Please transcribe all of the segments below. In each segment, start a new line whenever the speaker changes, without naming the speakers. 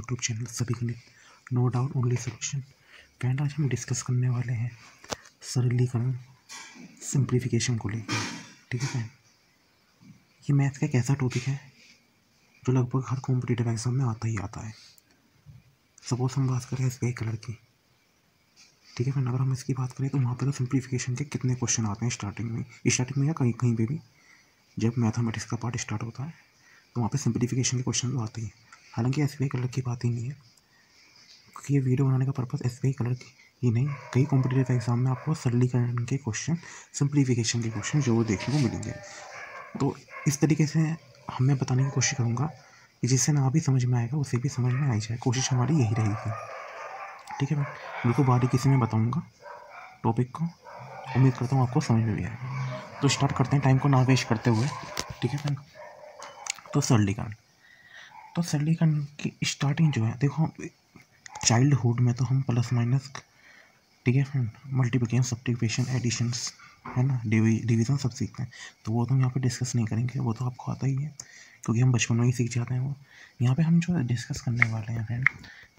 YouTube channel सभी गणित no doubt only solution. Friend, आज हम डिस्कस करने वाले हैं सरलीकरण सिंप्लीफिकेशन को लेकर। ठीक है फ्रेंड, ये मैथ का एक ऐसा टॉपिक है जो लगभग हर कॉम्पिटिटिव एग्जाम में आता ही आता है। सपोज हम बात करें SBI कलर की, ठीक है फ्रेंड, अगर हम इसकी बात करें तो वहाँ पर तो सिंप्लीफिकेशन के कितने क्वेश्चन आते हैं स्टार्टिंग में या कहीं कहीं पे भी जब मैथमेटिक्स का पार्ट स्टार्ट होता है तो वहाँ पे सिंप्लीफिकेशन के क्वेश्चन तो आते ही हैं। हालांकि SBI कलर की बात ही नहीं है, क्योंकि ये वीडियो बनाने का पर्पस SBI कलर की ही नहीं, कई कॉम्पिटिटिव एग्जाम में आपको सरलीकरण के क्वेश्चन, सिंप्लीफिकेशन के क्वेश्चन जो देखने को मिलेंगे। तो इस तरीके से मैं बताने की कोशिश करूँगा कि जिससे ना भी समझ में आएगा उसे भी समझ में आ जाए। कोशिश हमारी यही रहेगी। ठीक है फ्रेंड, बिल्कुल बारीकी से मैं बताऊँगा टॉपिक को, उम्मीद करता हूँ आपको समझ में भी आएगा। तो स्टार्ट करते हैं टाइम को ना वेस्ट करते हुए। ठीक है फ्रेंड, तो सरलीकरण की स्टार्टिंग जो है, देखो चाइल्डहुड में तो हम प्लस माइनस, ठीक है फ्रेंड, मल्टीप्लिकेशन, सब्ट्रैक्शन, एडिशंस, है ना, डिवीज़न सब सीखते हैं। तो वो तो हम यहाँ पे डिस्कस नहीं करेंगे, वो तो आपको आता ही है क्योंकि हम बचपन में ही सीख जाते हैं वो। यहाँ पे हम जो डिस्कस करने वाले हैं फ्रेंड,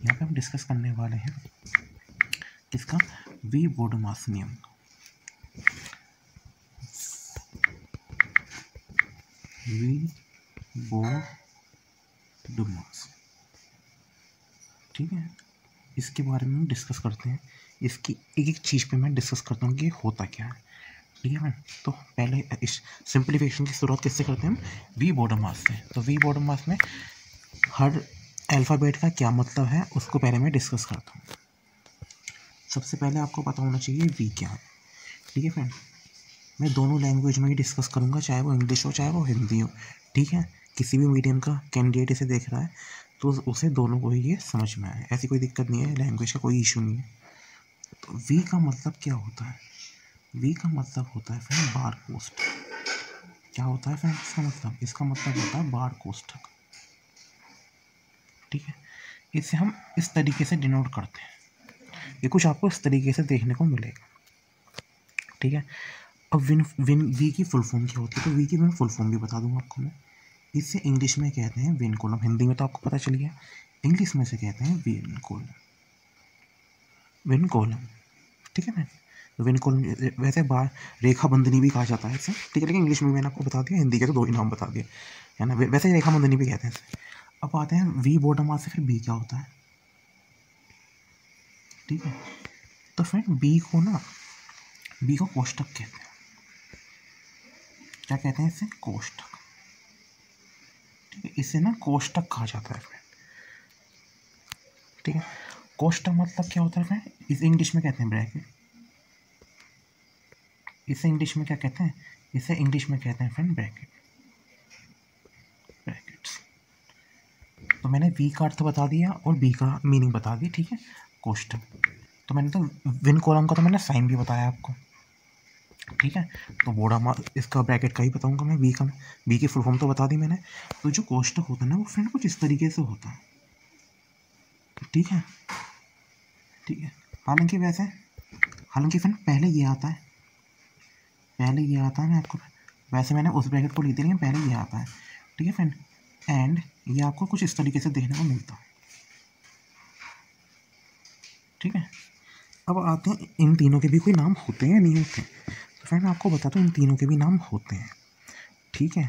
यहाँ पे हम डिस्कस करने वाले हैं किसका, वी बोडमास नियम। वी बोडमास, ठीक है, इसके बारे में हम डिस्कस करते हैं। इसकी एक एक चीज़ पे मैं डिस्कस करता हूँ कि होता क्या है। ठीक है मैम, तो पहले इस सिंप्लीफिकेशन की शुरुआत किससे करते हैं हम, वी बोडमास से। तो वी बोडमास में हर अल्फ़ाबेट का क्या मतलब है उसको पहले मैं डिस्कस करता हूँ। सबसे पहले आपको पता होना चाहिए वी क्या है। ठीक है फ्रेंड, मैं दोनों लैंग्वेज में ही डिस्कस करूँगा, चाहे वो इंग्लिश हो चाहे वो हिंदी हो। ठीक है, किसी भी मीडियम का कैंडिडेट इसे देख रहा है तो उसे दोनों को ही ये समझ में आए, ऐसी कोई दिक्कत नहीं है, लैंग्वेज का कोई इशू नहीं है। तो वी का मतलब क्या होता है, वी का मतलब होता है फ्रेंड बार कोष्ठक। क्या होता है फ्रेंड इसका मतलब होता है बार कोष्ठक। ठीक है, इसे हम इस तरीके से डिनोट करते हैं, ये कुछ आपको इस तरीके से देखने को मिलेगा। ठीक है, अब वी की फुल फॉर्म क्या होती है, तो वी की मैं फुल फॉर्म भी बता दूंगा आपको मैं। इसे इंग्लिश में कहते हैं विन कॉलम, हिंदी में तो आपको पता चल गया, इंग्लिश में से कहते हैं विन कॉलम। ठीक है ना, विन कॉलम वैसे बार रेखा बंधनी भी कहा जाता है इसे। ठीक है, लेकिन इंग्लिश में मैंने आपको बता दिया, हिंदी के तो दो ही नाम बता दिए, है ना, वैसे रेखा बंधनी भी कहते हैं इसे। अब आते हैं वी बॉटम से, फिर बी क्या होता है। ठीक है, तो फ्रेंड बी को कोष्ठक कहते हैं। क्या कहते हैं इसे, कोष्ठक। ठीक है, इसे ना कोष्ठक कहा जाता है फ्रेंड। ठीक है, कोष्ठक मतलब क्या होता है फ्रेंड, इसे इंग्लिश में कहते हैं ब्रैकेट। इसे इंग्लिश में क्या कहते हैं, इसे इंग्लिश में कहते हैं फ्रेंड ब्रैकेट्स। तो मैंने वी का अर्थ बता दिया और बी का मीनिंग बता दी। ठीक है, कोष्ठक। तो मैंने तो विन कॉलम का तो मैंने साइन भी बताया आपको। ठीक है, तो बोडा इसका ब्रैकेट का ही बताऊंगा मैं, बी की फुल फॉर्म तो बता दी मैंने। तो जो कोष्ठक होता है ना वो फ्रेंड कुछ इस तरीके से होता है। ठीक है, ठीक है, हालांकि फ्रेंड पहले ये आता है, मैं आपको, वैसे मैंने उस ब्रैकेट को लिख दिया, पहले ये आता है। ठीक है फ्रेंड, एंड ये आपको कुछ इस तरीके से देखने को मिलता है। ठीक है, अब आते हैं इन तीनों के भी कोई नाम होते हैं या नहीं होते। तो फ्रेंड मैं आपको बताता हूँ इन तीनों के भी नाम होते हैं। ठीक है,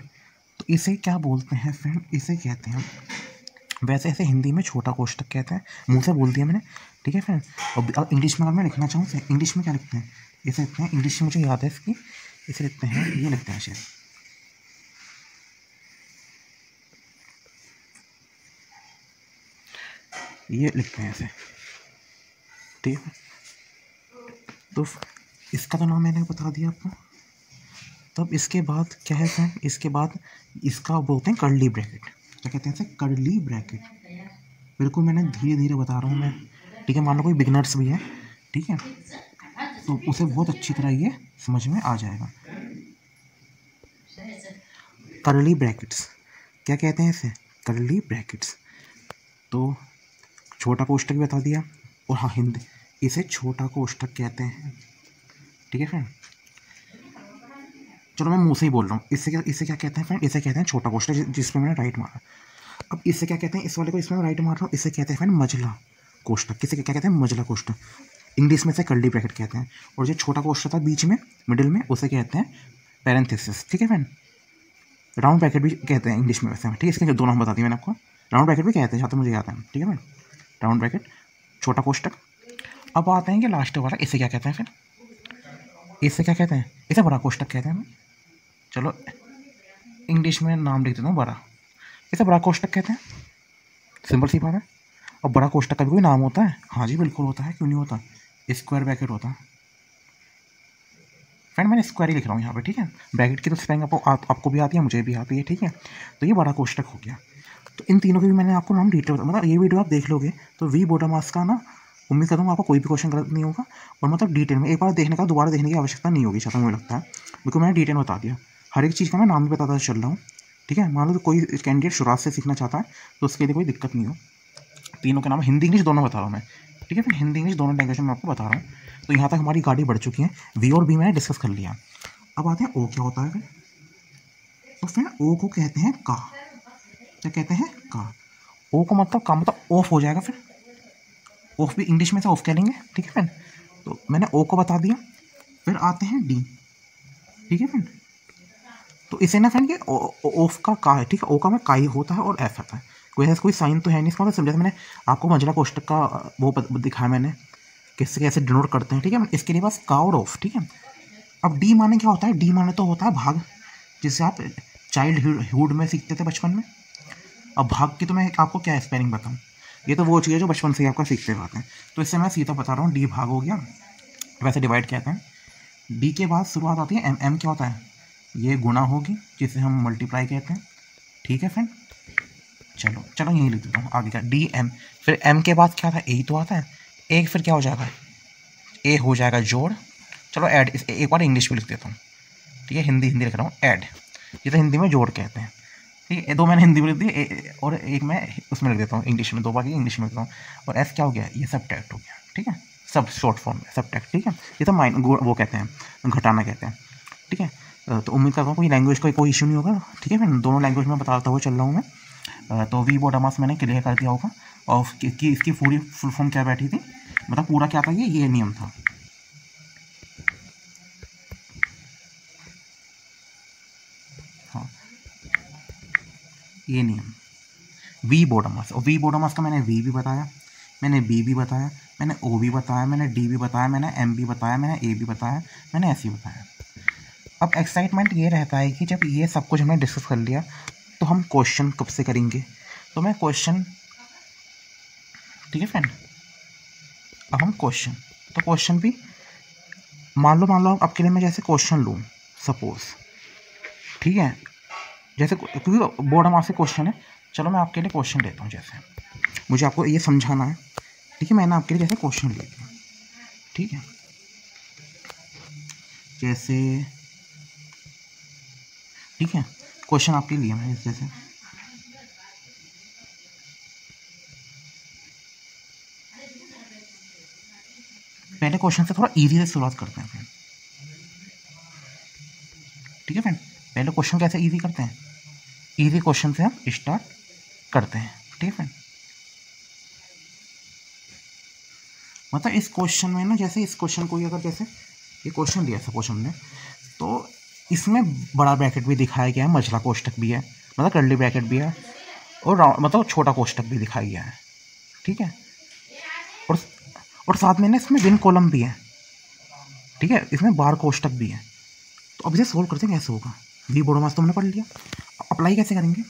तो इसे क्या बोलते हैं फ्रेंड, इसे कहते हैं, वैसे ऐसे हिंदी में छोटा कोष्ठक कहते हैं, मुंह से बोल दिया मैंने। ठीक है फ्रेंड, और इंग्लिश में अगर मैं लिखना चाहूँ इंग्लिश में क्या लिखते हैं, इसे लिखते हैं, इंग्लिश में मुझे याद है इसकी, इसे लिखते हैं, ये लिखते हैं शायद, ये लिखते हैं ऐसे। ठीक है, तो इसका तो नाम मैंने बता दिया आपको। तब इसके बाद क्या है फ्रेंड, इसके बाद इसका बोलते हैं कर्ली ब्रैकेट। क्या कहते हैं इसे, कर्ली ब्रैकेट। बिल्कुल मैंने धीरे धीरे बता रहा हूँ मैं। ठीक है, मान लो कोई बिगनर्स भी है, ठीक है, तो उसे बहुत अच्छी तरह ये समझ में आ जाएगा। कर्ली ब्रैकेट्स, क्या कहते हैं इसे, कर्ली ब्रैकेट्स। तो छोटा कोष्ठक बता दिया, और हाँ हिंदी इसे छोटा कोष्ठक कहते हैं। ठीक है फ्रेंड, चलो मैं मुंह से ही बोल रहा हूँ, इसे क्या कहते हैं फ्रेंड, इसे कहते हैं छोटा कोष्ठक, जिस पे मैंने राइट मारा। अब इससे क्या कहते हैं, इस वाले को इसमें राइट मार रहा हूँ, इससे कहते हैं फ्रेंड मजला कोष्टक। किसे क्या कहते हैं, मजला कोष्टक। इंग्लिश में से कर्ली ब्रैकेट कहते हैं। और जो छोटा कोष्टक था बीच में मिडिल में, उसे कहते हैं पैरेंथेसिस। ठीक है फ्रेंड, राउंड ब्रैकेट भी कहते हैं इंग्लिश में वैसे। ठीक है, इसके दो नाम बता दिए मैंने आपको। राउंड ब्रैकेट भी कहते हैं जहाँ तक मुझे याद है। ठीक है फ्रेंड, राउंड ब्रैकेट, छोटा कोष्टक। अब आते हैं कि लास्ट वाला, इसे क्या कहते हैं फिर, इसे क्या कहते हैं, इसे बड़ा कोष्टक कहते हैं। चलो इंग्लिश में नाम लिख देता हूँ बड़ा, इसे बड़ा कोष्टक कहते हैं। सिंपल सी बात है। और बड़ा कोष्टक का भी कोई नाम होता है? हाँ जी बिल्कुल होता है, क्यों नहीं होता, स्क्वायर ब्रैकेट होता है फ्रेंड। मैंने स्क्वायर ही लिख रहा हूँ यहाँ पे। ठीक है, ब्रैकेट की तो स्पेलिंग आपको भी आती है, मुझे भी आती है। ठीक है, तो ये बड़ा कोष्टक हो गया। तो इन तीनों के भी मैंने आपको नाम डिटेल, मतलब ये वीडियो आप देख लोगे तो वी बोटामास का ना, उम्मीद करता हूँ आपको कोई भी क्वेश्चन गलत नहीं होगा। और मतलब डिटेल में एक बार देखने का दोबारा देखने की आवश्यकता नहीं होगी, जहाँ मुझे लगता है, बिल्कुल मैंने डिटेल बता दिया। हर एक चीज़ का मैं नाम भी बताता चल रहा हूँ। ठीक है, मान लो तो कोई कैंडिडेट शुरुआत से सीखना चाहता है तो उसके लिए कोई दिक्कत नहीं हो। तीनों के नाम हिंदी इंग्लिश दोनों बता रहा हूँ मैं। ठीक है, फिर हिंदी इंग्लिश दोनों लैंग्वेज में मैं आपको बता रहा हूँ। तो यहाँ तक हमारी गाड़ी बढ़ चुकी है, वी और बी मैंने डिस्कस कर लिया। अब आते हैं ओ, क्या होता है फिर। तो फिर ओ को कहते हैं का, क्या कहते हैं, का। ओ को मतलब का मतलब ऑफ हो जाएगा। फिर ऑफ भी इंग्लिश में से ऑफ कह लेंगे। ठीक है फ्रेंड, तो मैंने ओ को बता दिया। फिर आते हैं डी। ठीक है फ्रेंड, तो इसे ना फ्रेंड ये ऑफ का है। ठीक है, ओ का में काई होता है और एफ आता है। कोई ऐसा कोई साइन तो है नहीं इसका, मतलब जैसे मैंने आपको मंझला कोष्टक का वो दिखाया मैंने, किससे कैसे डिनोट करते हैं। ठीक है, इसके लिए बस का और ऑफ। ठीक है, अब डी माने क्या होता है, डी माने तो होता है भाग, जिससे आप चाइल्डहुड में सीखते थे बचपन में। अब भाग की तो मैं आपको क्या स्पेलिंग बताऊँ, ये तो वो चीज़ है जो बचपन से ही आपका सीखते आते हैं। तो इससे मैं सीधा बता रहा हूँ, डी भाग हो गया, वैसे डिवाइड कहते हैं। डी के बाद शुरुआत आती है एम। एम क्या होता है, ये गुणा होगी, जिसे हम मल्टीप्लाई कहते हैं। ठीक है फ्रेंड, चलो चलो यही लिख देता हूँ आगे का, डी एम। फिर एम के बाद क्या था, ए तो आता है। ए फिर क्या हो जाएगा, ए हो जाएगा जोड़। चलो ऐड, एक बार इंग्लिश में लिख देता हूँ। ठीक है, हिंदी लिख रहा हूँ, ऐड, ये तो हिंदी में जोड़ कहते हैं। ठीक है, दो मैंने हिंदी में लिख दिए और एक मैं उसमें लिख देता हूँ इंग्लिश में, दो बार इंग्लिश में लिख देता हूँ। और एस क्या हो गया, ये सब्ट्रैक्ट हो गया। ठीक है, सब शॉर्ट फॉर्म में सब्ट्रैक्ट। ठीक है, ये तो वो कहते हैं, घटाना कहते हैं। ठीक है, तो उम्मीद करता हूँ कोई लैंग्वेज का कोई इशू नहीं होगा। ठीक है, मैं दोनों लैंग्वेज में बताता हुआ चल रहा हूँ मैं। तो वी बोटामास मैंने क्लियर कर दिया होगा। और इसकी पूरी फुल फॉर्म क्या बैठी थी, मतलब पूरा क्या था, ये नियम था। हाँ, ये नियम वी बोटामास। और वी बोटामास का मैंने वी भी बताया, मैंने बी भी बताया, मैंने ओ भी बताया, मैंने डी भी बताया, मैंने एम भी बताया, मैंने ए भी बताया, मैंने एस भी बताया। अब एक्साइटमेंट ये रहता है कि जब ये सब कुछ हमने डिस्कस कर लिया तो हम क्वेश्चन कब से करेंगे। तो मैं क्वेश्चन, ठीक है फ्रेंड, अब हम क्वेश्चन, तो क्वेश्चन भी मान लो आपके लिए मैं जैसे क्वेश्चन लूँ सपोज। ठीक है, जैसे क्योंकि बोर्ड मार्क्स से क्वेश्चन है, चलो मैं आपके लिए क्वेश्चन लेता हूँ। जैसे मुझे आपको ये समझाना है। ठीक है, मैंने आपके लिए जैसे क्वेश्चन ले लिया। ठीक है, जैसे ठीक है, क्वेश्चन आपके लिए मैंने जैसे पहले क्वेश्चन से थोड़ा इजी से शुरुआत करते हैं फ्रेंड। ठीक है फ्रेंड, पहले क्वेश्चन कैसे इजी करते हैं, इजी क्वेश्चन से हम स्टार्ट करते हैं। ठीक है फ्रेंड, मतलब इस क्वेश्चन में ना, जैसे इस क्वेश्चन को ही अगर जैसे ये क्वेश्चन दिया सपोज हमने, तो इसमें बड़ा ब्रैकेट भी दिखाया गया है, मझला कोष्टक भी है, मतलब कर्ली ब्रैकेट भी है, और मतलब छोटा कोष्टक भी दिखाया गया है। ठीक है, और साथ में ना इसमें विन कॉलम भी है। ठीक है, इसमें बार कोष्टक भी है। तो अब इसे सोल्व करते हैं कैसे होगा। वी बोटामास तो हमने पढ़ लिया, अप्लाई कैसे करेंगे,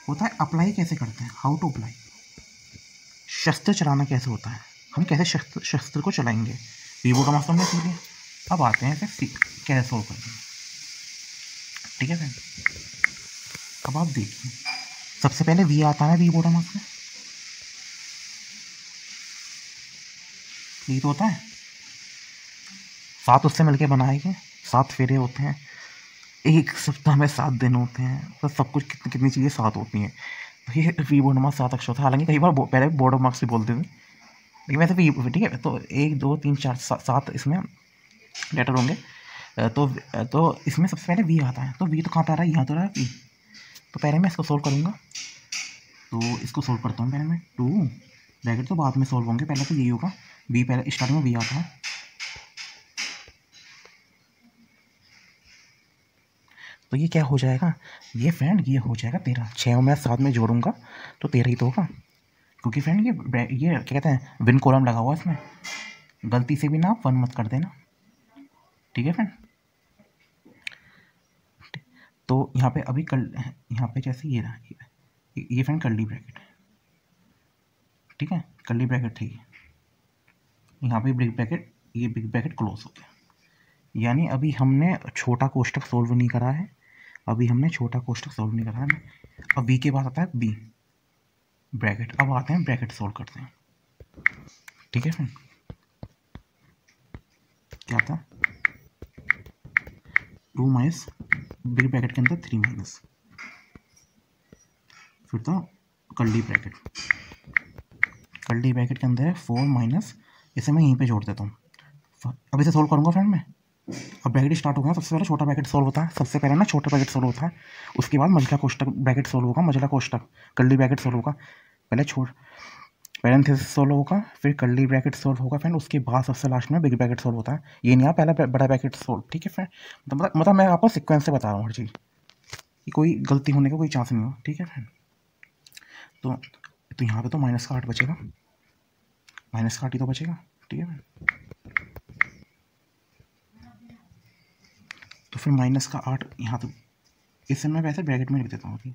होता है अप्लाई कैसे करते हैं, हाउ टू अप्लाई। शस्त्र चलाना कैसे होता है, हम कैसे शस्त्र को चलाएंगे, वी बोटामास तो हमने सीख लिया। अब आते हैं इसे कैसे सोल्व करते हैं। ठीक है फ्रेंड, अब आप देखिए, सबसे पहले वी आता है वी बोटामास में, ये तो होता है 7 उससे मिलके बनाए गए, 7 फेरे होते हैं, एक सप्ताह में 7 दिन होते हैं, तो सब कुछ कितनी चीज़ें 7 होती हैं। तो ये वी बोटामास 7 अक्षर होता है। हालांकि कई बार पहले बोर्ड मार्क्स भी बोलते थे, लेकिन वैसे वी, ठीक है, तो 1 2 3 4 7 इसमें लेटर होंगे। तो इसमें सबसे पहले वी आता है। तो वी तो कहाँ पर आ रहा है, यहाँ तो रहा है वी। तो पहले मैं इसको सोल्व करूँगा। तो इसको सोल्व करता हूँ पहले मैं। 2 ब्रैकेट तो बाद में सोल्व होंगे, पहले तो यही होगा, v पहले स्टार्टिंग में v आता है। तो ये क्या हो जाएगा, ये फ्रेंड ये हो जाएगा 13। 6 मैं 7 में जोड़ूंगा तो 13 ही तो होगा, क्योंकि फ्रेंड ये क्या कहते हैं विन कॉलम लगा हुआ है इसमें, गलती से भी ना आप 1 मत कर देना, ठीक है फ्रेंड। तो यहाँ पे अभी यहाँ पे जैसे ये रहा, ये फ्रेंड कर्ली ब्रैकेट, ठीक है, कर्ली ब्रैकेट थी, यहाँ पे बिग ब्रैकेट, ये बिग ब्रैकेट क्लोज हो गया। यानी अभी हमने छोटा कोष्टक सोल्व नहीं करा है, अभी हमने छोटा कोष्टक सोल्व नहीं करा है। अब v के बाद आता है b ब्रैकेट, अब आते हैं ब्रैकेट सोल्व करते हैं, ठीक है फ्रेंड। क्या आता है 2 माइनस बिग ब्रैकेट के अंदर 3 माइनस, फिर तो कर्ली ब्रैकेट, कर्ली ब्रैकेट के अंदर है 4 माइनस, इसे मैं यहीं पे जोड़ देता हूँ। अब इसे सोल्व करूँगा फ्रेंड मैं, अब ब्रैकेट स्टार्ट हो गया, सबसे पहले छोटा ब्रैकेट सोल्व होता है, सबसे पहले ना छोटा ब्रैकेट सोल्व होता है, उसके बाद मझला कोष्टक ब्रैकेट सोल्व होगा, मझला कोष्टक कर्ली ब्रैकेट सोल्व होगा, पहले पैरेंथेसिस सोल्व होगा, फिर कर्ली ब्रैकेट सोल्व होगा फ्रेंड, उसके बाद सबसे लास्ट में बिग ब्रैकेट सोल्व होता है। ये नहीं पहला बड़ा ब्रैकेट सोल्व, ठीक है फ्रेंड। मतलब मैं आपको सीक्वेंस से बता रहा हूँ हर चीज़, कि कोई गलती होने का कोई चांस नहीं हो, ठीक है फ्रेंड। तो यहाँ पे तो माइनस का 8 बचेगा, माइनस का 8 ही तो बचेगा, ठीक है फ्रेंड। तो फिर माइनस का 8 यहाँ तो, इसे मैं वैसे ब्रैकेट में लिख देता हूँ अभी,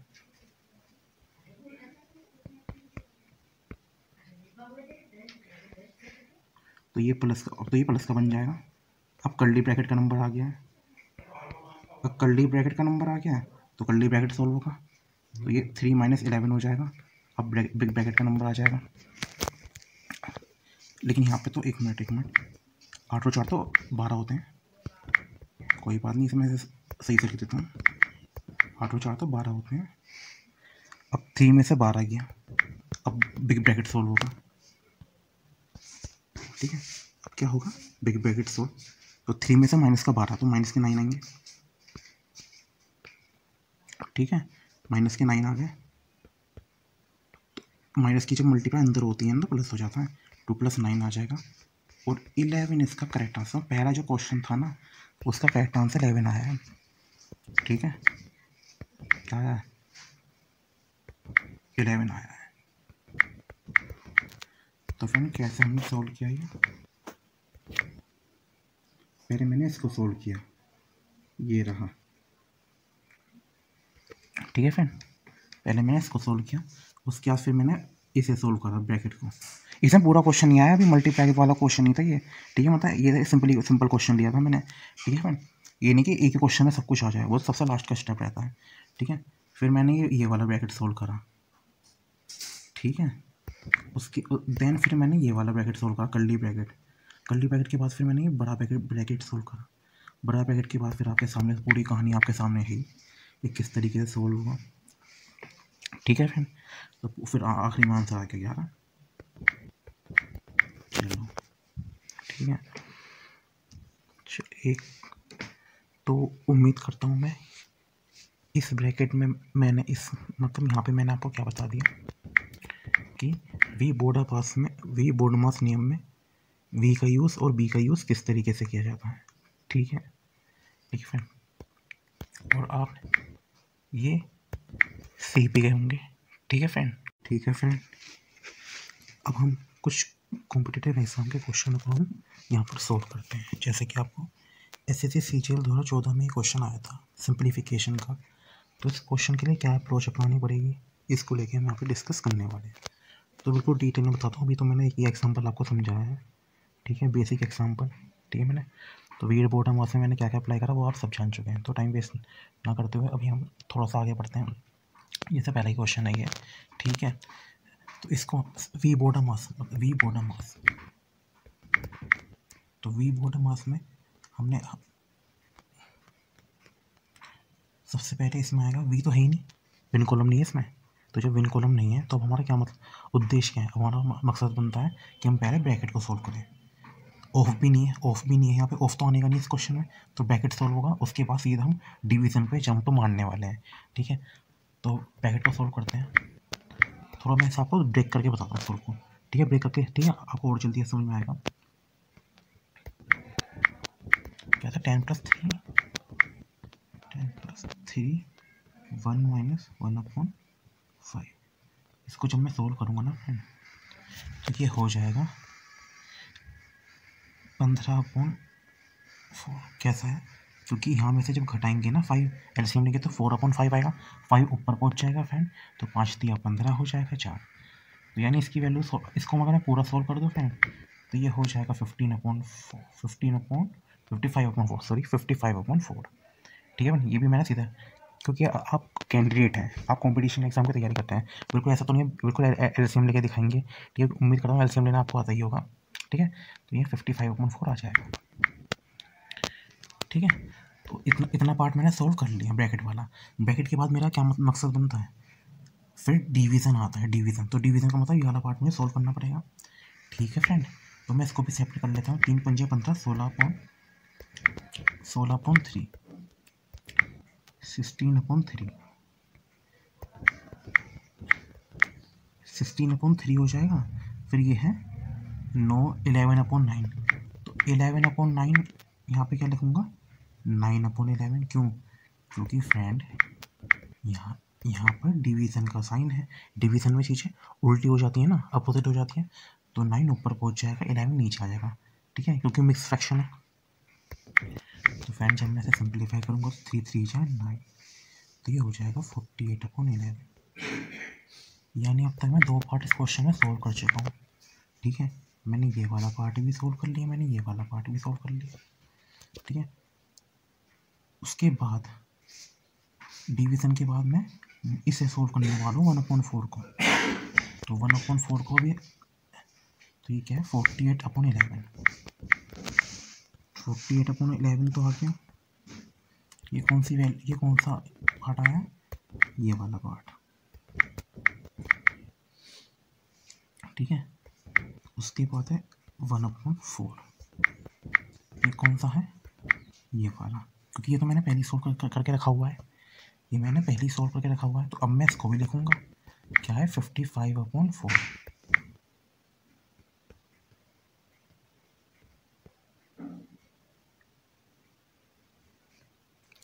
तो ये प्लस का, अब तो ये प्लस का बन जाएगा। अब कर्ली ब्रैकेट का नंबर आ गया है, अब कर्ली ब्रैकेट का नंबर आ गया है तो कर्ली ब्रैकेट सोल्व होगा, तो ये 3 माइनस 11 हो जाएगा। अब बिग ब्रैकेट का नंबर आ जाएगा, लेकिन यहाँ पे तो एक मिनट 8 और 4 तो 12 होते हैं, कोई बात नहीं, इसमें सही से लिख देता हूँ, 8 और 4 तो 12 होते हैं। अब 3 में से 12 गया, अब बिग ब्रैकेट सोल्व होगा, ठीक है। अब क्या होगा बिग ब्रैकेट सोल्व, तो 3 में से माइनस का 12 तो माइनस के 9 आएंगे, ठीक है, माइनस के 9 आ गए। माइनस की जब मल्टीप्लाई अंदर होती है ना तो प्लस हो जाता है, 2 + 9 आ जाएगा, और 11 इसका करेक्ट आंसर। पहला जो क्वेश्चन था ना उसका करेक्ट आंसर 11 आया है, ठीक है, क्या आया है 11 आया है। तो फ्रेंड कैसे हमने सोल्व किया ये, पहले मैंने इसको सोल्व किया, ये रहा, ठीक है फ्रेंड, पहले मैंने इसको सोल्व किया, उसके बाद फिर मैंने इसे सोल्व करा ब्रैकेट को। इसमें पूरा क्वेश्चन नहीं आया, अभी मल्टीप्लाई वाला क्वेश्चन नहीं था ये, ठीक है, मतलब ये सिंपल क्वेश्चन लिया था मैंने, ठीक है फ्रेंड। ये नहीं कि एक ही क्वेश्चन में सब कुछ आ जाए, वो सबसे लास्ट का स्टेप रहता है, ठीक है। फिर मैंने ये वाला ब्रैकेट सोल्व करा, ठीक है, उसके देन फिर मैंने ये वाला ब्रैकेट सोल्व करा कर्ली ब्रैकेट के बाद फिर मैंने ये बड़ा ब्रैकेट सोल्व करा, बड़ा ब्रैकेट के बाद फिर आपके सामने पूरी कहानी आपके सामने है ये किस तरीके से सोल्व हुआ, ठीक है फ्रेंड। तो फिर आखिरी में आंसर आ गया 11, चलो ठीक है। एक तो उम्मीद करता हूँ मैं इस ब्रैकेट में मैंने इस मतलब यहाँ पे मैंने आपको क्या बता दिया कि वी बोर्ड मास नियम में वी का यूज़ और बी का यूज़ किस तरीके से किया जाता है, ठीक है फ्रेंड। और आप ये सीख भी गए होंगे, ठीक है फ्रेंड। अब हम कुछ कॉम्पिटिटिव एग्जाम के क्वेश्चन को हम यहाँ पर सोल्व करते हैं। जैसे कि आपको SSC CGL 2014 में क्वेश्चन आया था सिंप्लीफिकेशन का, तो इस क्वेश्चन के लिए क्या अप्रोच अपनानी पड़ेगी इसको लेके हम यहाँ पे डिस्कस करने वाले हैं। तो बिल्कुल डिटेल में बताता हूँ। अभी तो मैंने ये एग्जाम्पल आपको समझाया है, ठीक है, बेसिक एग्जाम्पल, ठीक है। मैंने तो वीर बोर्ड हम में मैंने क्या क्या अप्लाई करा वो आप सब जान चुके हैं, तो टाइम वेस्ट ना करते हुए अभी हम थोड़ा सा आगे बढ़ते हैं। जैसे पहला ही क्वेश्चन है ये, ठीक है। तो इसको वी बोर्ड मास, तो वी बोर्ड मास में हमने सबसे पहले इसमें आएगा वी तो है ही नहीं, विन कॉलम नहीं है इसमें, तो जब विन कॉलम नहीं है तो अब हमारा क्या मतलब उद्देश्य क्या है, हमारा मकसद बनता है कि हम पहले ब्रैकेट को सोल्व करें। ऑफ भी नहीं है यहाँ पे, ऑफ तो आने का नहीं इस क्वेश्चन में, तो ब्रैकेट सोल्व होगा, उसके बाद सीधा हम डिवीज़न पे जंप मारने वाले हैं, ठीक है। तो ब्रैकेट को सोल्व करते हैं, थोड़ा मैं इसे आपको ब्रेक करके बताता हूँ सोल्व को, ठीक है, ब्रेक करके, ठीक है, आपको और जल्दी समझ में आएगा। क्या था, 10+3, 10+3 1 माइनस 1/5। इसको जब मैं सोल्व करूँगा ना फ्रेंड, तो ये हो जाएगा 15/4। कैसा है, क्योंकि यहाँ में से जब घटाएंगे ना 5 एलसीएम लेंगे तो 4/5 आएगा, 5 ऊपर पहुँच जाएगा फ्रेंड, तो 5 दिया 15 हो जाएगा 4। तो यानी इसकी वैल्यू, इसको अगर मैं पूरा सोल्व कर दूँ फ्रेंड, तो ये हो जाएगा 55/4, सॉरी 55/4। ठीक है भाई, ये भी मैंने सीधा, क्योंकि आप कैंडिडेट हैं, आप कंपटीशन एग्जाम की तैयारी करते हैं, बिल्कुल ऐसा तो नहीं है बिल्कुल एलसीएम लेके दिखाएंगे, ठीक है, उम्मीद करता हूँ एलसीएम लेना आपको आता ही होगा, ठीक है। तो ये 55/4 आ जाएगा, ठीक है। तो इतना पार्ट मैंने सोल्व कर लिया ब्रैकेट वाला। ब्रैकेट के बाद मेरा क्या मकसद बनता है, फिर डिवीज़न आता है, डिवीज़न, तो डिवीज़न का मतलब ये वाला पार्ट मुझे सोल्व करना पड़ेगा, ठीक है फ्रेंड। तो मैं इसको भी सेपरेट कर लेता हूँ, 3 पंजे 15, 16/3, 16/3, 16/3 हो जाएगा। फिर ये है 9, 11/9, तो 11/9 यहाँ पे क्या लिखूँगा, 9/11, क्यों, क्योंकि फ्रेंड यहाँ पर डिवीज़न का साइन है, डिवीज़न में चीज़ें उल्टी हो जाती है ना, अपोजिट हो जाती है, तो 9 ऊपर पहुँच जाएगा, 11 नीचे आ जाएगा, ठीक है, क्योंकि मिक्स फ्रैक्शन है। तो फ्रेंड जब मैं इसे सिंप्लीफाई करूँगा तो 3 3 जा 9, तो ये हो जाएगा 48/11। यानी अब तक मैं 2 पार्ट इस क्वेश्चन में सोल्व कर चुका हूँ, ठीक है। मैंने ये वाला पार्ट भी सोल्व कर लिया, मैंने ये वाला पार्ट भी सोल्व कर लिया, ठीक है। उसके बाद डिवीज़न के बाद मैं इसे सोल्व करने वाला हूँ 1/4 को, तो 1/4 को भी, तो ये क्या है 48/11, 48/11 तो आ गया। ये कौन सी वैल्यू, ये कौन सा पार्ट आया, ये वाला पार्ट, ठीक है। उसके बाद है 1/4, ये कौन सा है, ये वाला, क्योंकि ये तो मैंने पहले सोल्व करके रखा हुआ है, ये मैंने पहले सोल्व करके रखा हुआ है, तो अब मैं इसको भी लिखूँगा, क्या है 55/4,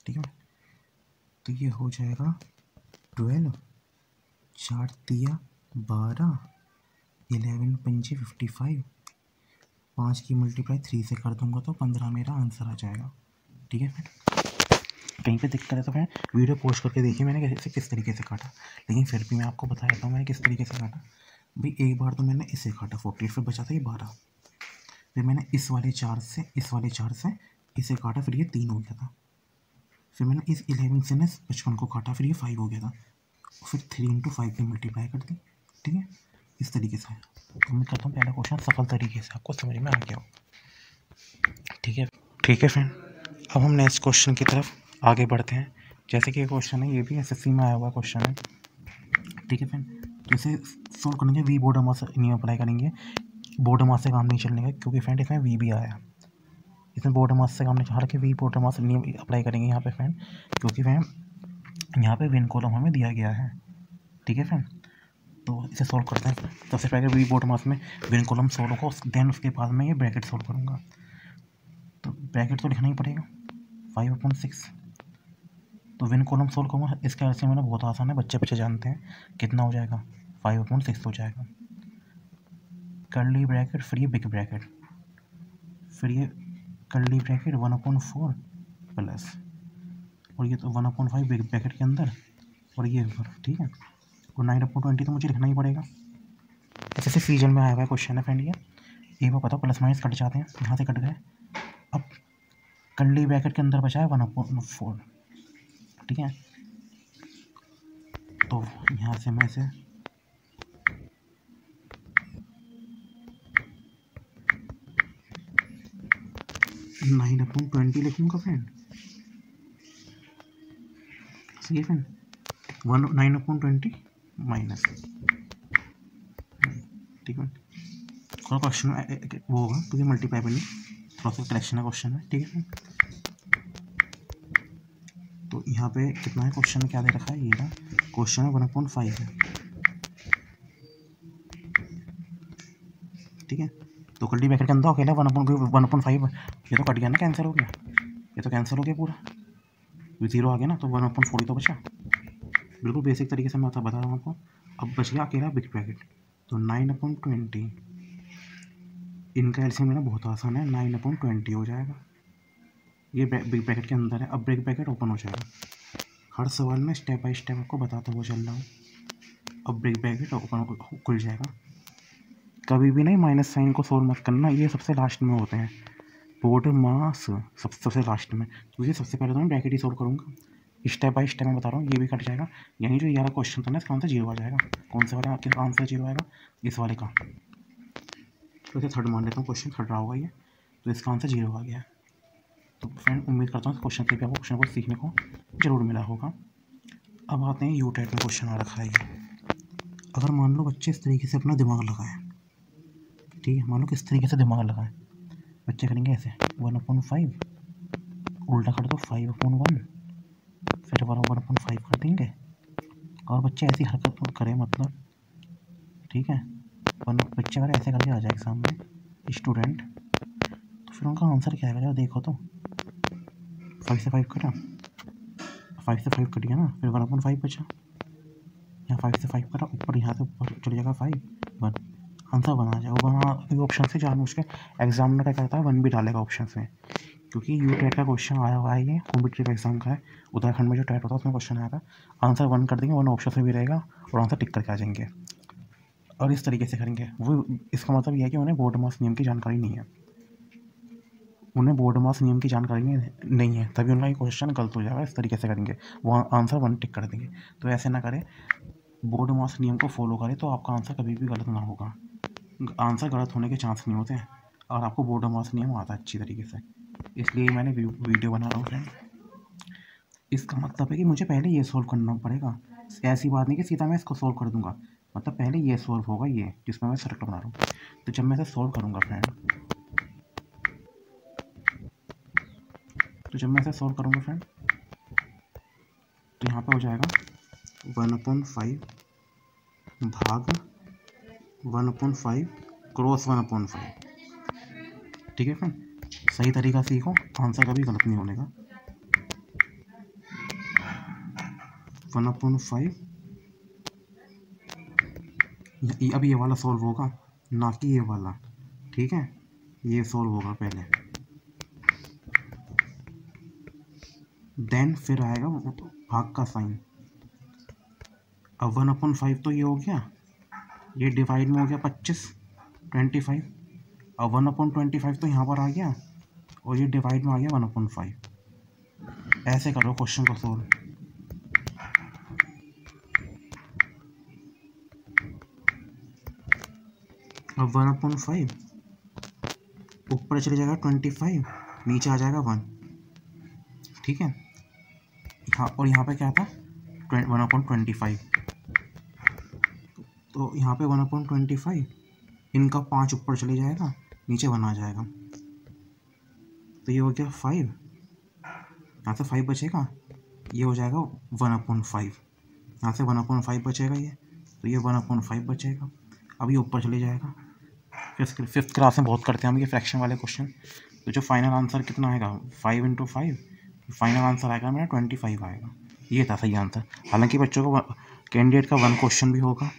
ठीक है। तो ये हो जाएगा 12, 4 दिया 12, 11 पंजे 55, 5 की मल्टीप्लाई 3 से कर दूंगा तो 15 मेरा आंसर आ जाएगा, ठीक है फ्रेंड। कहीं पे दिक्कत है तो फ्रेंड वीडियो पोस्ट करके देखिए मैंने कैसे किस तरीके से काटा, लेकिन फिर भी मैं आपको बता देता हूँ मैंने किस तरीके से काटा। भाई एक बार तो मैंने इसे काटा 48, फिर बचा था ये 12, फिर मैंने इस वाले 4 से इसे काटा, फिर ये 3 हो गया था, फिर मैंने इस 11 से ना 55 को काटा, फिर ये 5 हो गया था, फिर 3 × 5 की मल्टीप्लाई कर दी, ठीक है, इस तरीके से। उम्मीद करता हूँ पहला क्वेश्चन सफल तरीके से आपको समझ में आ गया हो, ठीक है फ्रेंड। अब हम नेक्स्ट क्वेश्चन की तरफ आगे बढ़ते हैं। जैसे कि ये क्वेश्चन है, ये भी एसएससी में आया हुआ क्वेश्चन है, ठीक है फ्रेंड। तो इसे सोल्व करने के वी बोर्ड मास नहीं अप्लाई करेंगे, बोर्ड मास से काम नहीं चलने का, क्योंकि फ्रेंड इसमें वी भी आया, इसमें बोर्ड मास से काम नहीं, हालांकि वी बोर्ड मास नहीं अप्लाई करेंगे यहाँ पे फ्रेंड, क्योंकि फ्रेंड यहाँ पे विन कॉलम हमें दिया गया है, ठीक है फ्रेंड। तो इसे सोल्व करते हैं। सबसे पहले वी बोर्ड मास में विन कॉलम सोल्व होगा, देन उसके बाद मैं ये ब्रैकेट सोल्व करूँगा। तो ब्रैकेट तो लिखना ही पड़ेगा 5/6, तो विन कॉलम सोल्व करूँगा, इसका ऐसे मैंने बहुत आसान है, बच्चे जानते हैं, कितना हो जाएगा 5/6 हो जाएगा, कर्ली ब्रैकेट, फिर ये बिग ब्रैकेट, फिर ये कर्ली ब्रैकेट 1/4 प्लस, और ये तो 1/5 बिग ब्रैकेट के अंदर, और ये ऊपर, ठीक है। और 9/20 तो मुझे लिखना ही पड़ेगा, ऐसे से फीजन में आया हुआ है क्वेश्चन है फ्रेंड। ये एक बार पता, प्लस माइनस कट जाते हैं, यहाँ से कट गए, अब कर्ली ब्रैकेट के अंदर बचा है 1/4, ठीक है। तो यहाँ से मैं इसे 9/20 लिखूँगा फ्रेंड, सही है फ्रेंड, 9/20 माइनस, ठीक है। थोड़ा क्वेश्चन वो होगा क्योंकि मल्टीप्लाई पर नहीं, थोड़ा सा करेक्शन है क्वेश्चन में, ठीक है। तो यहाँ पे कितना है क्वेश्चन में, क्या दे रखा है, ये क्वेश्चन है 1/5 है, ठीक है। तो कर्ली ब्रैकेट के अंदर अकेला 1/5, ये तो कट गया ना, कैंसिल हो गया, ये तो कैंसिल हो गया पूरा, 0 आ गया ना, तो 1/4 तो बचा। बिल्कुल बेसिक तरीके से मैं बता रहा हूँ आपको। अब बच गया अकेला बिग ब्रैकेट, तो 9/20, इनका एलसीएम लेना बहुत आसान है, 9/20 हो जाएगा। ये बिग ब्रैकेट के अंदर है। अब बिग ब्रैकेट ओपन हो जाएगा। हर सवाल में स्टेप बाय स्टेप आपको बताता हुआ चल रहा हूँ। अब बिग ब्रैकेट ओपन खुल जाएगा। कभी भी नहीं माइनस साइन को सोल्व मत करना, ये सबसे लास्ट में होते हैं। बोर्ड मास सबसे लास्ट में, तो ये सबसे पहले तो मैं ब्रैकेट ही सोल्व करूँगा। स्टेप बाय स्टेप मैं बता रहा हूँ, ये भी कट जाएगा। यानी जो 11 क्वेश्चन था ना, इसका आंसर 0 आ जाएगा। कौन से वाला आपके आंसर 0 आएगा? इस वाले का। तो इसे थर्ड मान लेता हूँ, क्वेश्चन थर्ड रहा होगा ये, तो इसका आंसर 0 आ गया। तो फ्रेंड उम्मीद करता हूँ इस क्वेश्चन से भी आपको क्वेश्चन को सीखने को जरूर मिला होगा। अब आते हैं यू टाइप में क्वेश्चन आ रखा है ये। अगर मान लो बच्चे इस तरीके से अपना दिमाग लगाएं, ठीक है, मान लो किस तरीके से दिमाग लगाएं, बच्चे करेंगे ऐसे 1/5, उल्टा कर दो 5/1, फिर 1/5 कर देंगे, और बच्चे ऐसी हरकत करें, मतलब ठीक है, बच्चे अगर ऐसे करके आ जाए एग्जाम में स्टूडेंट, तो फिर उनका आंसर क्या आएगा? देखो तो 5 से 5 कटा, 5 से 5 कट गया ना, फिर 1/5 बचा, यहाँ 5 से 5 कटा, ऊपर यहाँ से ऊपर चले जाएगा 5, 1, आंसर 1 आ जाएगा। वहाँ ऑप्शन से जानबूझ के एग्जामिनर क्या करता है, 1 भी डालेगा ऑप्शन में, क्योंकि यू टेट का क्वेश्चन आया हुआ है, ये कॉम्पिटिटिव एग्जाम का है, उत्तराखंड में जो टेट होता है उसमें क्वेश्चन आया था। आंसर 1 कर देंगे, 1 ऑप्शन में भी रहेगा और आंसर टिक करके आ जाएंगे, और इस तरीके से करेंगे वो। इसका मतलब यह है कि उन्हें बोर्ड मास नियम की जानकारी नहीं है, उन्हें बोर्ड मास नियम की जानकारी नहीं है, तभी उनका ये क्वेश्चन गलत हो जाएगा। इस तरीके से करेंगे, वो आंसर 1 टिक कर देंगे। तो ऐसे ना करें, बोर्ड मास नियम को फॉलो करें, तो आपका आंसर कभी भी गलत ना होगा। आंसर गलत होने के चांस नहीं होते हैं, और आपको बोर्ड मास नियम आता है अच्छी तरीके से, इसलिए मैंने वीडियो बना रहा हूँ फ्रेंड। इसका मतलब है कि मुझे पहले ये सॉल्व करना पड़ेगा, ऐसी बात नहीं कि सीधा मैं इसको सॉल्व कर दूंगा, मतलब पहले ये सॉल्व होगा, ये जिसमें मैं सर्कल बना रहा हूँ। तो जब मैं इसे सॉल्व करूँगा फ्रेंड, तो यहाँ पे हो जाएगा 1/5 भाग 1/5 क्रॉस 1/5, ठीक है फ्रेंड। सही तरीका सीखो, आंसर कभी गलत नहीं होने का। 1/5, अब ये वाला सॉल्व होगा, ना कि ये वाला, ठीक है, ये सॉल्व होगा पहले, देन फिर आएगा भाग का साइन। अब 1/5 तो ये हो गया, ये डिवाइड में हो गया 25। अब 1/25 तो यहाँ पर आ गया, और ये डिवाइड में आ गया 1/5। ऐसे करो क्वेश्चन को सोल्व। अब 1/5 ऊपर चले जाएगा 25, नीचे आ जाएगा 1, ठीक है। यहाँ और यहाँ पे क्या था 1/25, तो यहाँ पे 1/25, इनका 5 ऊपर चले जाएगा, नीचे 1 आ जाएगा, तो ये हो गया 5, यहाँ से 5 बचेगा, ये हो जाएगा 1/5, यहाँ से 1/5 बचेगा ये, तो ये 1/5 बचेगा। अब ये ऊपर चले जाएगा। फिफ्थ क्लास में बहुत करते हैं हम ये फ्रैक्शन वाले क्वेश्चन। तो जो फाइनल आंसर कितना आएगा 5 × 5, फाइनल आंसर आएगा मेरा 25 आएगा। ये था सही आंसर। हालांकि बच्चों को कैंडिडेट का 1 क्वेश्चन भी होगा,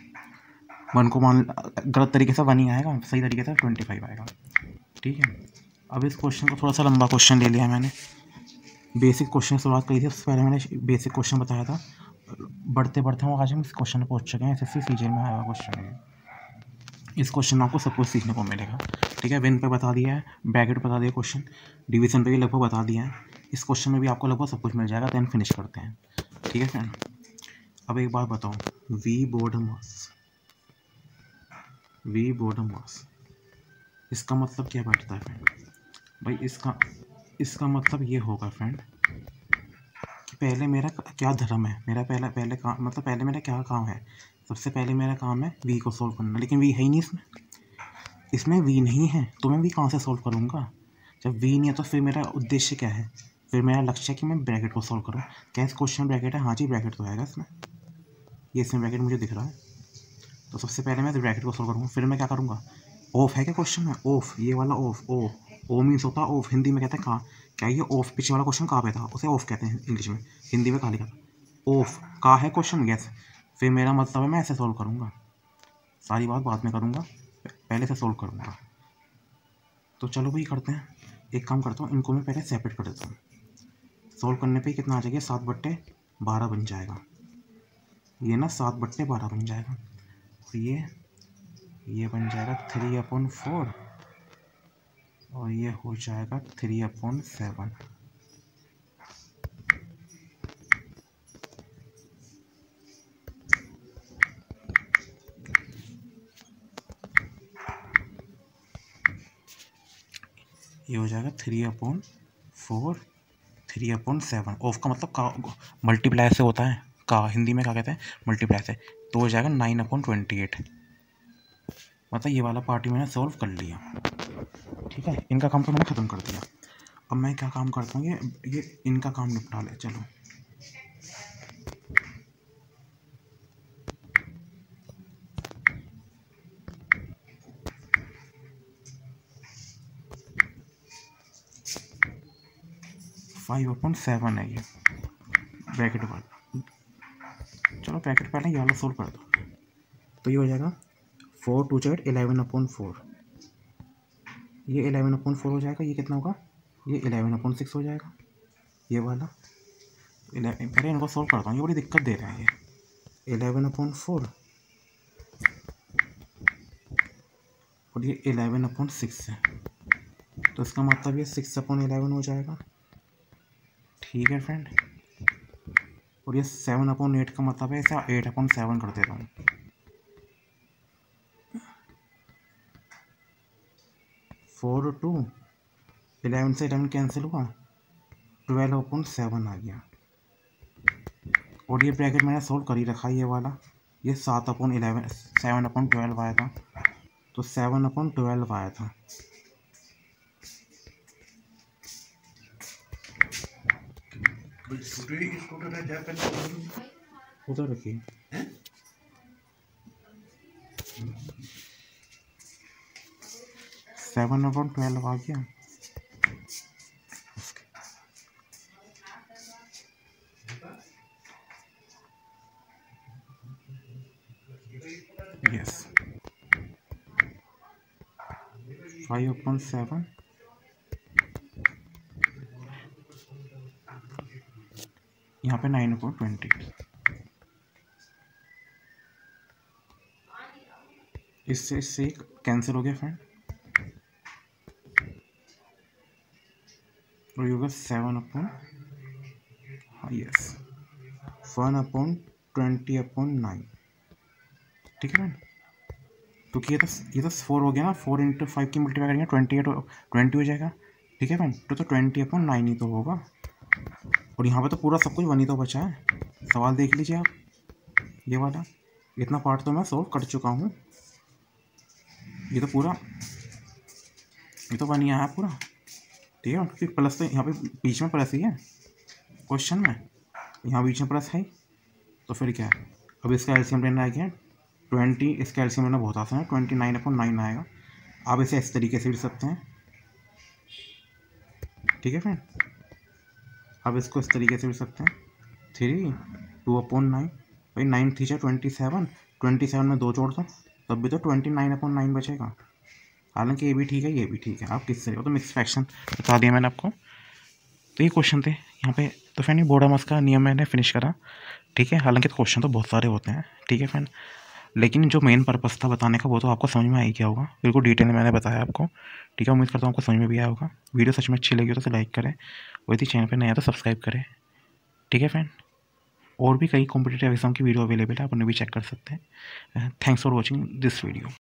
1 को मान गलत तरीके से 1 ही आएगा, सही तरीके से 25 आएगा, ठीक है। अब इस क्वेश्चन को थोड़ा सा लंबा क्वेश्चन ले लिया मैंने, बेसिक क्वेश्चन से शुरुआत करी थी, उससे पहले मैंने बेसिक क्वेश्चन बताया था। बढ़ते बढ़ते हम आज हम इस क्वेश्चन पर पहुँच चुके हैं। SSC CGL में आया हुआ क्वेश्चन है। इस क्वेश्चन में आपको सब कुछ सीखने को मिलेगा, ठीक है। विन पे बता दिया है, ब्रैकेट बता दिया, क्वेश्चन डिवीजन पे भी लगभग बता दिया है। इस क्वेश्चन में भी आपको लगभग सब कुछ मिल जाएगा। देन फिनिश करते हैं, ठीक है फ्रेंड। अब एक बात बताओ, वी बोर्ड मास, इसका मतलब क्या बैठता है फ्रेंड? भाई इसका मतलब ये होगा फ्रेंड कि पहले मेरा क्या धर्म है, मेरा पहले काम, मतलब पहले मेरा क्या काम है। सबसे पहले मेरा काम है वी को सोल्व करना, लेकिन वी है ही नहीं इसमें वी नहीं है, तो मैं वी कहाँ से सोल्व करूँगा? जब वी नहीं है तो फिर मेरा उद्देश्य क्या है, फिर मेरा लक्ष्य है कि मैं ब्रैकेट को सोल्व करूँ। क्या इस क्वेश्चन ब्रैकेट है? हाँ जी, ब्रैकेट तो आएगा इसमें, ये इसमें ब्रैकेट मुझे दिख रहा है। तो सबसे पहले मैं ब्रैकेट को सोल्व करूँगा, फिर मैं क्या करूँगा, ऑफ है क्या क्वेश्चन में? ऑफ, ये वाला ऑफ, ओ ओ मीन्स होता है ऑफ, हिंदी में कहते हैं कहाँ। क्या ये ऑफ पीछे वाला क्वेश्चन कहाँ पे था, उसे ऑफ कहते हैं इंग्लिश में, हिंदी में कहाँ लिखा था ऑफ, कहाँ है क्वेश्चन, यस। फिर मेरा मतलब है मैं ऐसे सॉल्व करूँगा, सारी बात बाद में करूँगा, पहले से सॉल्व करूँगा। तो चलो भाई करते हैं, एक काम करता हूँ, इनको मैं पहले सेपरेट कर देता हूँ। सॉल्व करने पे कितना आ जाएगा, 7/12 बन जाएगा, ये ना 7/12 बन जाएगा। और ये बन जाएगा 3/4, और ये हो जाएगा 3/7। ये हो जाएगा 3/4, 3/7। ऑफ का मतलब का मल्टीप्लाई से होता है, का हिंदी में क्या कहते हैं, मल्टीप्लाई से। तो हो जाएगा 9/28। मतलब ये वाला पार्टी मैंने सॉल्व कर लिया, ठीक है। इनका काम तो मैंने ख़त्म कर दिया। अब मैं क्या काम करता हूँ, ये इनका काम निपटा ले। चलो 5/7 है ये ब्रैकेट वाला। चलो ब्रैकेट पहले ये वाला सोल्व कर दो। तो ये हो जाएगा 4 2 8 11/4, ये 11/4 हो जाएगा। ये कितना होगा, ये 11/6 हो जाएगा, ये वाला 11। पहले इनको सोल्व करता हूँ, ये बड़ी दिक्कत दे रहा है। ये 11/4 और ये 11/6 है, तो इसका मतलब ये 6/11 हो जाएगा, ठीक है फ्रेंड। और ये 7/8 का मतलब है, इसे 8/7 कर देता हूँ। 4 2 11 से 11 कैंसिल हुआ, 12/7 आ गया। और ये ब्रैकेट मैंने सोल्व कर ही रखा है, ये वाला, ये 7/11 7/12 आया था, तो 7/12 आया था। उधर रखिए, 7/12 आ गया। यस 5/7, यहाँ पे 9/20। इससे कैंसिल हो गया फ्रेंड, और ये होगा 7/, हाँ यस 1/20/9, ठीक है फ्रेंड। क्योंकि ये तो 4 हो गया ना, 4 × 5 की मल्टीप्लाई करेंगे 20 हो जाएगा, ठीक है फ्रेंड। तो 20/9 ही तो होगा। और यहाँ पे तो पूरा सब कुछ 1 ही तो बचा है। सवाल देख लीजिए आप, ये वाला इतना पार्ट तो मैं सॉल्व कर चुका हूँ। ये तो पूरा, ये तो 1 ही आया पूरा, ठीक है। क्योंकि प्लस तो यहाँ पे बीच में प्लस ही है क्वेश्चन में, यहाँ बीच में प्लस है, तो फिर क्या है। अब इसका एलसीएम लेना है क्या, 20, इसका एलसीएम लेना बहुत आसान है, 29/9 आएगा। आप इसे इस तरीके से लिख सकते हैं, ठीक है फ्रेंड। अब इसको इस तरीके से लिख सकते हैं, 3 2/9, भाई 9 3 27, 27 में 2 जोड़ दो, तब भी तो 29/9 बचेगा। हालांकि ये भी ठीक है, ये भी ठीक है, आप किससे हो, तो मिक्स फ्रैक्शन बता दिया मैंने आपको। तो ये क्वेश्चन थे यहाँ पे। तो फ्रेंड ये बोडामस का नियम मैंने फिनिश करा, ठीक है। हालांकि तो क्वेश्चन तो बहुत सारे होते हैं, ठीक है फ्रेंड, लेकिन जो मेन पर्पस था बताने का वो तो आपको समझ में आ ही गया होगा, बिल्कुल डिटेल में मैंने बताया आपको, ठीक है। उम्मीद करता हूँ आपको समझ में भी आया होगा। वीडियो सच में अच्छी लगी हो तो लाइक करें, और यदि चैनल पर नया तो सब्सक्राइब करें, ठीक है फ्रेंड। और भी कई कॉम्पिटिटिव एग्जाम की वीडियो अवेलेबल है, आप उन्हें भी चेक कर सकते हैं। Thanks for watching this video.